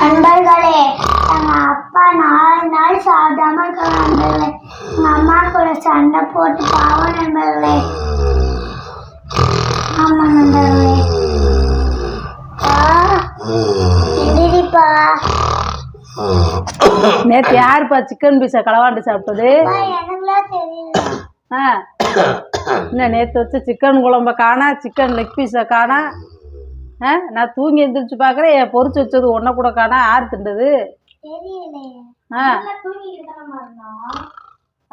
நண்பர்களே, எங்க அப்பா 4 நாள் சாப்பிடாம இருக்காங்க நண்பர்களே. எங்க அம்மா கூட சண்டை போட்டு பாவம் நண்பர்களே. ஆமா நண்பர்களே. எந்திரிப்பா. நேற்று யாருப்பா சிக்கன் பீஸா களவாண்டு சாப்பிட்டது? எனக்குலாம் தெரியல. என்ன நேற்று வச்சு சிக்கன் குழம்ப காணா, சிக்கன் லெக் பீஸை காணா. நான் தூங்கி எந்திரிச்சு பார்க்குறேன், என் பொரிச்சு வச்சது ஒன்றை கூட காணா. யார் திண்டது?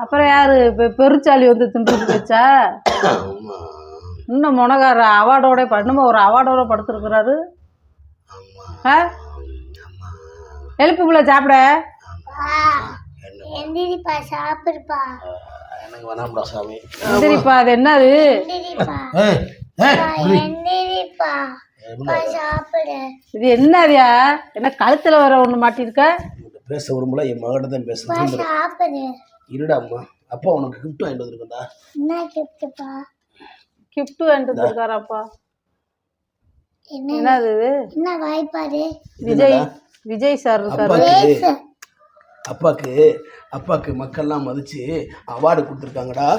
அப்புறம் யாரு பெருச்சாளி வந்து திண்டுட்டு வச்சா? இன்னும் முனகார அவார்டோட பண்ணுமா, ஒரு அவார்டோட படுத்துருக்குறாரு. எழுப்பு பிள்ளை சாப்பிட. எந்திரிப்பா, சாப்பிடுப்பா. எந்திரிப்பா. அது என்னது? எந்திரிப்பா, சாப்பிடு. இது என்னதியா? என்ன கழுத்துல வர ஒண்ணு மாட்டிருக்க? பேச விரும்பல, என் மகட்ட தான் பேசுறேன். சாப்பிடு. இருடா அம்மா, அப்பா உனக்கு கிஃப்ட் வாங்கிட்டு வந்திருக்கா. என்ன கிஃப்ட்ப்பா? கிஃப்ட் வாங்கிட்டு வந்திருக்காராப்பா. என்னது இது? என்ன வாய்ப்பாரு? விஜய் சார் இருக்காரு. அப்பாக்கு மக்கள்லாம் மதிச்சு அவார்டு கொடுத்துருக்காங்கடா.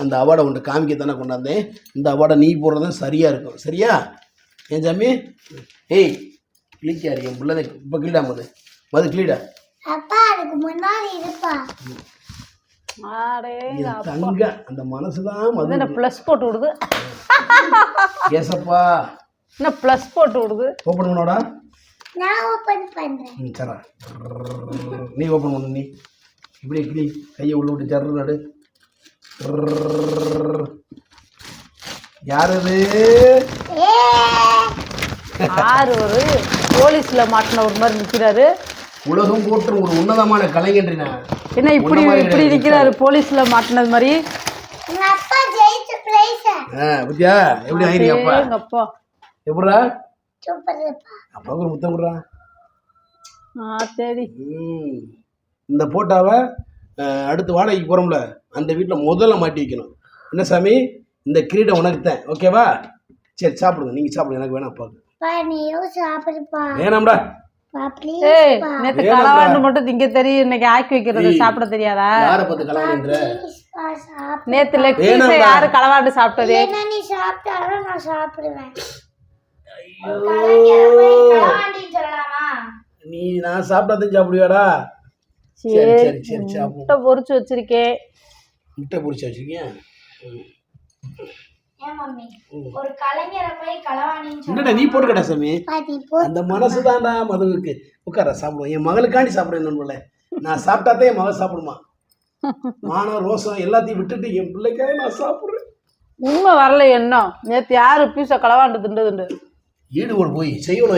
அந்த அவார்டை உன்ட்ட காமிக்க தானே கொண்டாந்தேன். இந்த அவார்டை நீ போடுறதும் சரியா இருக்கும். சரியா ஏன் சாமி? ஏய் கிளிக்காரு என் பிள்ளை. இப்போ கிளீடா மது கிளீடா. அப்பா அதுக்கு முன்னாடி இருப்பா. தங்க அந்த மனசுதான் மது. என்ன ப்ளஸ் போட்டு விடுது? ஏசப்பா என்ன ப்ளஸ் போட்டு விடுது? ஓப்பன் பண்ணோடா. நான் ஓபன் பண்றேன். சரா நீ ஓப்பன் பண்ணு. நீ இப்படியே கிளி கையை உள்ள விட்டு சர்ற நடு. யார் அது? ஆறு ஒரு போலீஸ்ல மாட்டின ஒரு மாதிரி நிக்கிறாரு. உலகம் போற்று ஒரு உன்னதமான கலைஞர். என்ன இப்படி நிக்கிறாரு போலீஸ்ல மாட்டினது மாதிரி? எங்க அப்பா ஜெயிச்ச பிளேஸ். பத்தியா எப்படி ஆயிரீங்க அப்பா? எங்க அப்பா எப்படா சூப்பர் அப்பா. அப்பாவுக்கு ஒரு முத்தம் கொடுறா. சரி. இந்த போட்டாவை அடுத்து வாடகைக்கு போகிறோம்ல, அந்த வீட்டில் முதல்ல மாட்டி வைக்கணும். என்ன சாமி, இந்த கிரீடம் உனக்கு தான். ஓகேவா? சரி சாப்பிடுங்க. நீங்கள் சாப்பிடுங்க, எனக்கு வேணாம். அப்பாவுக்கு வேணாம்டா. நேத்து களவாண்டு மட்டும் திங்க தெரியும், இன்னைக்கு ஆக்கி வைக்கிறது சாப்பிட தெரியாதா? யாரை பார்த்து களவாண்டுன்ற? நேத்து லெக் பீஸ் யாரு களவாண்டு சாப்பிட்டது? நீ சாப்பிட்டாலும் நான் சாப்பிடுவேன். நீ நான் சாப்பிட்டாதான் சாப்பிடுவியாடா? சரி சரி சரி சாப்பிடு. முட்டை பொரிச்சு வச்சிருக்கேன். முட்டை பொரிச்சு வச்சிருக்கேன். ஒரு கலைஞரை போய் என்னடா நீ போட்டுக்கடா சாமி. அந்த மனசு தான்டா மதுவுக்கு. உட்கார சாப்பிடுவோம். என் மகளுக்காண்டி சாப்பிடுறேன் நண்பர்களே. நான் சாப்பிட்டாதான் என் மகள் சாப்பிடுமா. மானம் ரோசம் எல்லாத்தையும் விட்டுட்டு என் பிள்ளைக்காக நான் சாப்பிடுறேன். உண்மை வரல என்ன? நேத்து யாரு பீஸ களவாண்டு திண்டதுண்டு? ஈடுபடு போய் செய்யணும்.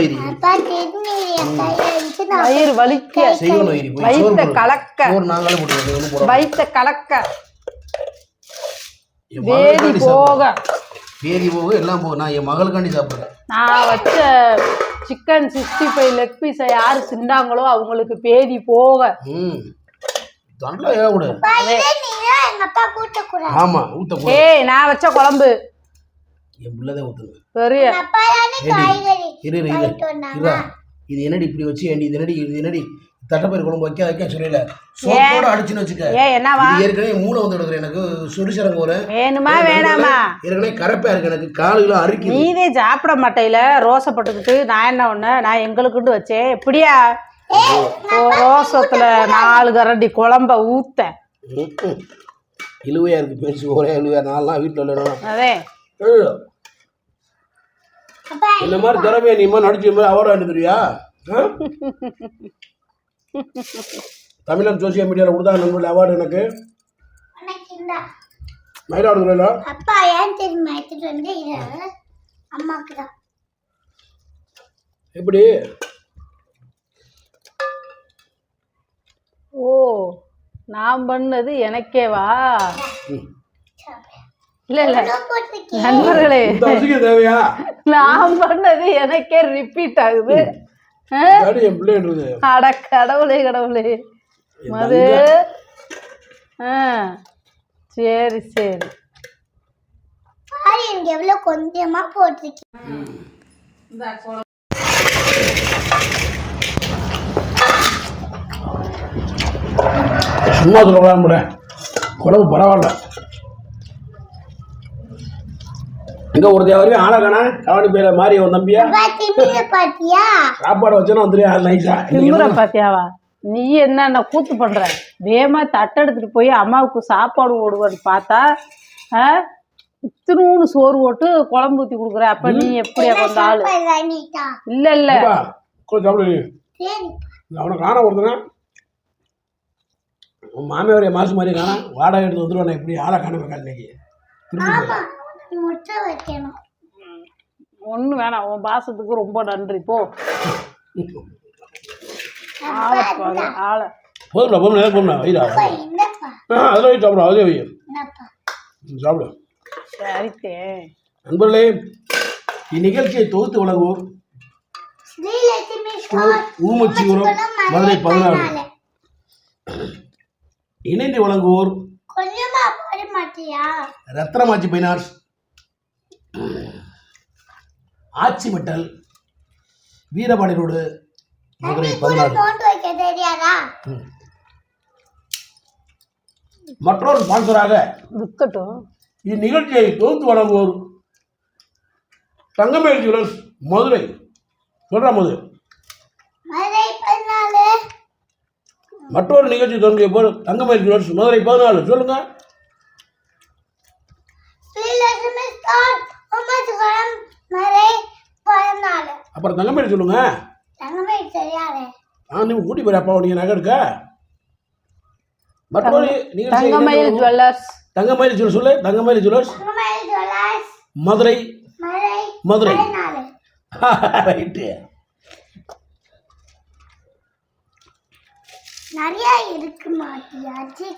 வயிறு வலிக்க, வயிற்ற கலக்க, வயிற்ற கலக்க, வேதி போக எல்லாம் போக நான் என் மகளுக்காண்டி சாப்பிடுறேன். நான் வச்ச சிக்கன் 65 லெக் பீஸை யாரு சிண்டாங்களோ அவங்களுக்கு பேதி போக. ஏய் நான் வச்ச குழம்பு என் பிள்ளைதான் ஊத்துது. பெரிய இது என்னடி இப்படி வச்சு இது என்னடி தட்டப்பயிர் குழம்பு வைக்க சொல்லல. சோத்தோட அடிச்சுன்னு வச்சுக்க. ஏற்கனவே மூளை வந்து எடுக்கிறேன். எனக்கு சுடுசரங்கு வரும். வேணுமா வேணாமா? ஏற்கனவே கரப்பா இருக்கு. எனக்கு காலுலாம் அரிக்குது. நீதே சாப்பிட மாட்டையில ரோசப்பட்டுக்கிட்டு நான் என்ன ஒண்ணு நான் எங்களுக்குண்டு வச்சேன். எப்படியா ரோசத்துல 4 கரண்டி குழம்ப ஊத்த இழுவையா இருக்கு. பேச்சு ஒரே இழுவையா. 4 நாள் வீட்டுல இல்லைன்னா அதே இந்த மாதிரி திறமையா நீ மாதிரி நடிச்ச மாதிரி அவார்டு அனுப்பிடுறியா? தமிழன் சோசியல் மீடியாவில் கொடுத்தாங்க நண்பர்கள் அவார்டு. எனக்கு மயிலாடுதுறையில அப்பா ஏன் தெரியுமா எடுத்துட்டு வந்து அம்மாக்கு தான். எப்படி? ஓ நான் பண்ணது எனக்கேவா? இல்ல இல்ல நண்பர்களே, தேவையா? நான் பண்ணது எனக்கே ரிப்பீட் ஆகுது. அட கடவுளே கடவுளே மது. சரி சரி எவ்வளவு கொஞ்சமா போட்டிருக்கேன். சும்மா சொல்லக்கூடாது குழம்பு பரவாயில்ல. இங்கே ஒரு தேவரையும் ஆளக்கானா கவனி பேர மாறி அவன் தம்பியா பாத்தியா சாப்பாடு வச்சோன்னா வந்துடுயா நைஸா. திமுற பாத்தியாவா நீ என்ன கூத்து பண்ற? வேகமா தட்டை எடுத்துட்டு போய் அம்மாவுக்கு சாப்பாடு ஓடுவான்னு பார்த்தா இத்தினூன்னு சோறு போட்டு குழம்பு ஊற்றி கொடுக்குற. அப்ப நீ எப்படி அந்த ஆளு? இல்ல இல்ல சாப்பிடு. அவனை காண ஒருத்தன உன் மாமியாரைய மாசு மாதிரி காணா வாடகை எடுத்து வந்துடுவானே எப்படி ஆளை காண வைக்காது இன்னைக்கு. ஒண்ணு வேணாம், உன் பாசத்துக்கு ரொம்ப நன்றி. போ ஆளை போதும்ல போதும் போதும்ண்ணா வயிறா அதில் வை சாப்பிடும் அதே வை சாப்பிடு. சரித்தே நண்பர்களே, இந்நிகழ்ச்சியை தொகுத்து வழங்குவோர் ஊமச்சிபுரம் மதுரை 16. இணைந்து வழங்குவோர் ரத்னமாச்சி பைனான்ஸ், ஆச்சி மெட்டல், வீரபாண்டி ரோடு, மதுரை 16. மற்றொரு ஸ்பான்சராக விற்கட்டும் இந்நிகழ்ச்சியை தொகுத்து வழங்குவோர் தங்கமேல் ஜுவல்லர்ஸ் மதுரை. சொல்றா மதுரை. மற்றொரு நிகழ்ச்சி தொடங்கிய போது தங்கமேல் ஜுவல்லர்ஸ் மதுரை 14. சொல்லுங்க. அப்புறம் தங்கமேல் சொல்லுங்க. நீ கூட்டி போய் அப்பா நீங்க நகை எடுக்க. மற்றொரு தங்கமயில் ஜுவல்லர்ஸ். தங்கமயில் ஜுவல்லர்ஸ் சொல்லு. தங்கமயில் ஜுவல்லர்ஸ் மதுரை மதுரை. ரைட்டு. நிறைய இருக்க மாட்டியா?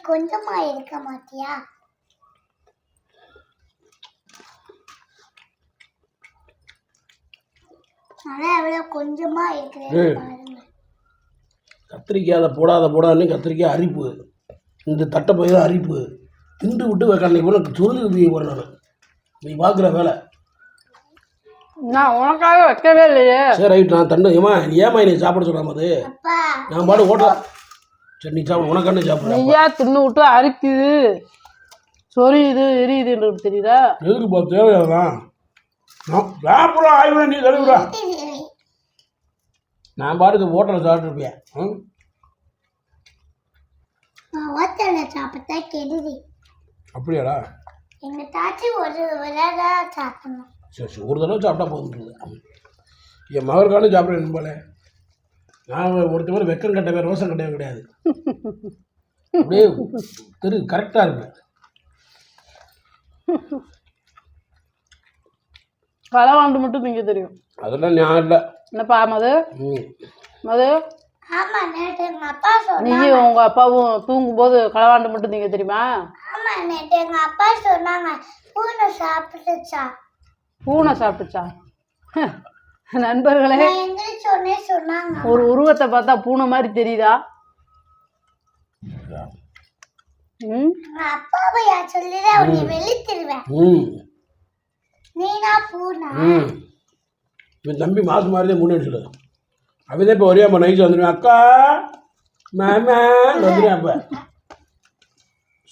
கொஞ்சமா இருக்க மாட்டியா? கொஞ்சமா இருக்கு. கத்திரிக்காய் போடாத கத்திரிக்காய் அரிப்பு. இந்த தட்டை போய் தான் அரிப்பு. திண்டு விட்டு வைக்க போல சொல்லுது போகிறேன் நான். நீ பார்க்குற வேலை நான் உனக்காக வைக்கவே இல்லையே. சரி ரைட். நான் தண்டு ஏமா நீ சாப்பிட சொல்கிறாம அது நான் பாடு ஓட்டலாம். சரி நீ சாப்பிடு. உனக்காண்டி சாப்பிடு. நீயா தின்னு விட்டு அரிக்குது சொரியுது எரியுதுன்றது தெரியுதா? எதுக்குப்பா தேவையாதான் சாப்பிட்ற ஆய்வு நீ கழுவுடா. நான் பாட்டுக்கு ஹோட்டலில் சாப்பிட்ருப்பேன். சாப்பிட்டா கெடுதி. அப்படியாடா? எங்க தாச்சி ஒரு சாப்பிடணும். சரி ஒரு தடவை சாப்பிட்டா போதுன்றது. என் மகருக்கான சாப்பிட்றேன் போல. நான் ஒருத்த மாதிரி வெக்கம் கட்டவே ரோசம் கட்டவே கிடையாது. அப்படியே கரெக்டாக இருப்பேன். களவாண்டு மட்டும் நீங்க தெரியும். அதெல்லாம் ஞாபகம் இல்லை. என்னப்பா மது? மது ஆமா நேத்து எங்க அப்பா சொன்னாங்க. நீயும் உங்க அப்பாவும் தூங்கும் போது களவாண்டு மட்டும் நீங்க தெரியுமா? ஆமா நேத்து எங்க அப்பா சொன்னாங்க பூனை சாப்பிட்டுச்சா. பூனை சாப்பிட்டுச்சா? நண்பர்களே சொன்னாங்க. ஒரு உருவத்தை பார்த்தா பூனை மாதிரி தெரியுதா? அப்பாவை சொல்லிதான் உன்னை வெளித்திருவேன். நீனா பூனா? என் தம்பி மாசம் மாதிரி முன்னாடி சொல்லு. அப்படிதான் இப்போ ஒரே நைட்டு வந்துடுவேன். அக்கா மேமே வந்துடுவேன். அப்போ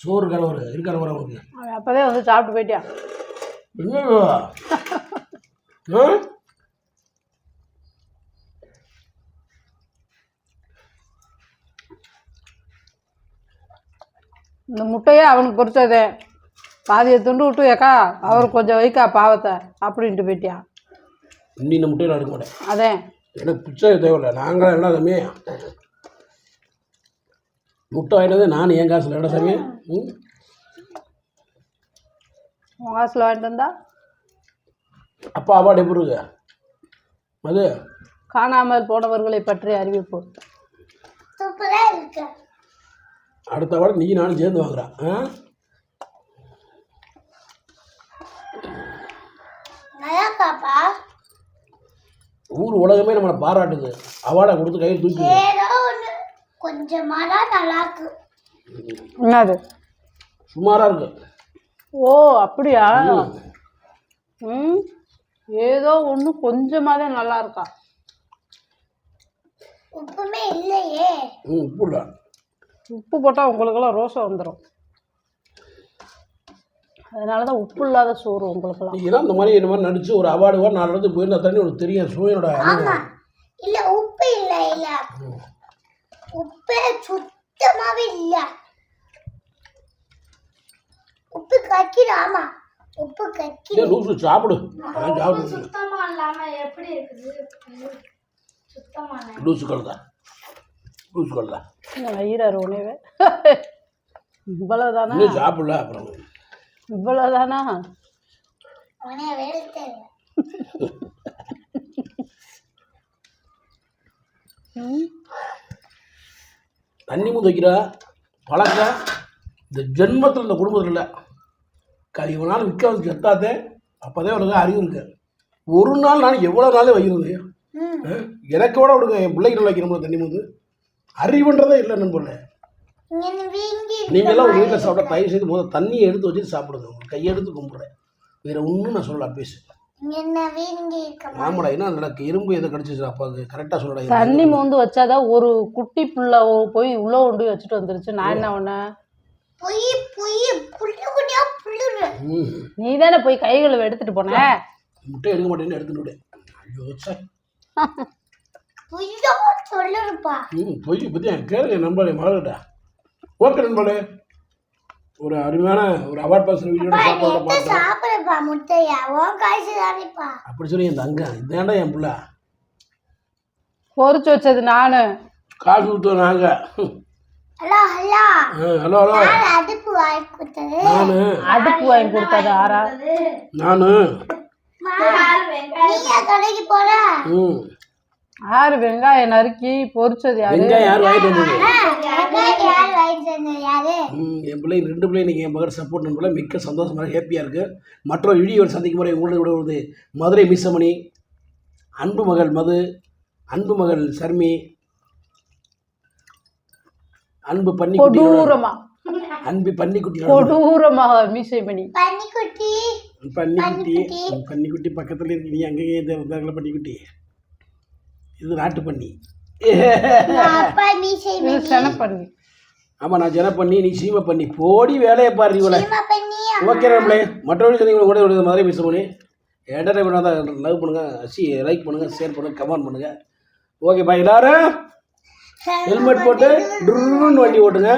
சோறு கலவரு இருக்கிற வர உங்களுக்கு அப்போதே வந்து சாப்பிட்டு போயிட்டியா? இந்த முட்டையே அவனுக்கு பொறிச்சதே பாதியை துண்டு விட்டு ஏக்கா அவருக்கு கொஞ்சம் வைக்கா பாவத்தை அப்படின்ட்டு போயிட்டியா? இன்னும் இந்த முட்டையில் எடுக்க மாட்டேன். அதே எனக்கு பிச்சை தேவையில்லை. நாங்களும் என்ன தம்பி முட்டை வாங்கிட்டு நான் என் காசில் என்ன சாமி? உன் காசில் வாங்கிட்டு வந்தா அப்பா அவார்டு எப்படி இருக்கு? அது காணாமல் போனவர்களை பற்றி அறிவிப்பு. சூப்பரா இருக்கு. அடுத்த அவார்டு நீ நானும் சேர்ந்து வாங்குறான். நல்லாக்காப்பா. ஊர் உலகமே நம்மளை பாராட்டுது. அவார்டை கொடுத்து கையில் தூக்கி கொஞ்சமாடா நல்லா இருக்கு. என்னது சுமாராக இருக்கு. ஓ அப்படியா? ஏதோ ஒன்று கொஞ்சமாக தான் நல்லா இருக்கா. உப்புமே இல்லையே. உப்பு இல்லை. உப்பு போட்டால் உங்களுக்கெல்லாம் ரோசம் வந்துடும். அதனால தான் உப்பு இல்லாத சோறு உங்களுக்கெல்லாம். நீங்கள் தான் இந்த மாதிரி நடிச்சு ஒரு அவார்டு 4 இடத்துக்கு போயிருந்தா தண்ணி உனக்கு தெரியும் சூரியனோட ஆமா இல்ல உப்பு இல்ல இல்ல உப்பு சுத்தமாவே இல்ல. உப்பு கக்கிடு. ஆமா உப்பு கக்கிடு. லூசு சாப்பிடு. சுத்தமா இல்லாம எப்படி இருக்குது? சுத்தமா லூசு கழுதா லூசு கழுதா வயிறாரு உணவே. இவ்வளோதானா? இன்னும் சாப்பிடல. அப்புறம் இவ்வளோதானா? உணவே தெரியல. தண்ணி மூந்து வைக்கிற பழக்கம் இந்த ஜென்மத்தில் இந்த குடும்பத்தில் இல்லை. கழிவு நாள் விற்க வந்து செத்தாதே அப்போதே உனக்கு அறிவு இருக்கு. ஒரு நாள் நான் எவ்வளோ நாளே வைக்கிறது எனக்கு கூட விடுங்க. என் பிள்ளைகள் வைக்கணும்ல தண்ணி மூந்து அறிவுன்றதே இல்லை நண்பர்களே. நீங்கள்லாம் உங்கள் வீட்டில் சாப்பிட்டா தயவு செய்து முதல்ல தண்ணியை எடுத்து வச்சுட்டு சாப்பிடுங்க. உங்கள் கையெடுத்து கும்பிட்றேன். வேறு ஒன்றும் நான் சொல்லலாம் பேசு. ஆமாடா என்ன நடக்கு இரும்பு எதை கடிச்சிச்சு அப்பாவுக்கு கரெக்டாக சொல்லடா. தண்ணி மோந்து வச்சாதான் ஒரு குட்டி புள்ள போய் உள்ள கொண்டு போய் வச்சுட்டு வந்துருச்சு. நான் என்ன ஒண்ணு நீ தானே போய் கைகளை எடுத்துட்டு போன. முட்டை எடுக்க மாட்டேன்னு எடுத்துட்டு விடு. பொய் பற்றி கேளுங்க நண்பர்களே மகளா. ஓகே நண்பர்களே ஒரு அருமையான ஒரு அவார்ட் பர்சன் வீடியோட சாப்பிடுப்பா முட்டையா உன் காசு தானேப்பா. அப்படி சொல்லி என் தங்க இதாண்டா என் பிள்ளை பொறிச்சு வச்சது நானு. காசு கொடுத்தோம் நாங்கள். ஹலோ ஹலோ ஹலோ ஹலோ அடுப்பு வாங்கி கொடுத்தது நானு. அடுப்பு வாங்கி கொடுத்தது ஆறா? நானு. நீயா கடைக்கு போற? 6 வெங்காயம் நறுக்கி பொறிச்சது யாரு? வெங்காயம் யார் வாங்கிட்டு வந்தது? யார் வாங்கிட்டு வந்தது? யாரு? என் பிள்ளை 2 பிள்ளை இன்னைக்கு என் மகன் சப்போர்ட் நண்பர்களே மிக்க சந்தோஷமாக ஹேப்பியாக இருக்குது. மற்றொரு வீடியோவில் சந்திக்கும் முறை உங்களுடைய விடுவது மதுரை மிஸ்ஸமணி, அன்பு மகள் மது, அன்பு மகள் சர்மி, அன்பு பன்னிக்குட்டி, கொடூரமா அன்பு பன்னிக்குட்டி, கொடூரமாக மீசைமணி பன்னிக்குட்டி பன்னிக்குட்டி பன்னிக்குட்டி பக்கத்தில் இருக்கு. நீ அங்கேயே தேவையில்ல பன்னிக்குட்டி. இது நாட்டு பண்ணி. அப்பா மீசை இது செனப்பண்ணி. ஆமாம் நான் ஜன பண்ணி நீ சீமை பண்ணி போடி வேலையை பாரு இவளை. பண்ணியா ஓகே நம்மளே மற்றவர்கள் சந்திங்க கூட விடுறது மாதிரி மிஸ் பண்ணி என்டர்டைன்மெண்ட் தான் லவ் பண்ணுங்கள், லைக் பண்ணுங்கள், ஷேர் பண்ணுங்கள், கமெண்ட் பண்ணுங்கள். Okay bye. எல்லாரும் ஹெல்மெட் போட்டு ட்ருன்னு வண்டி ஓட்டுங்க.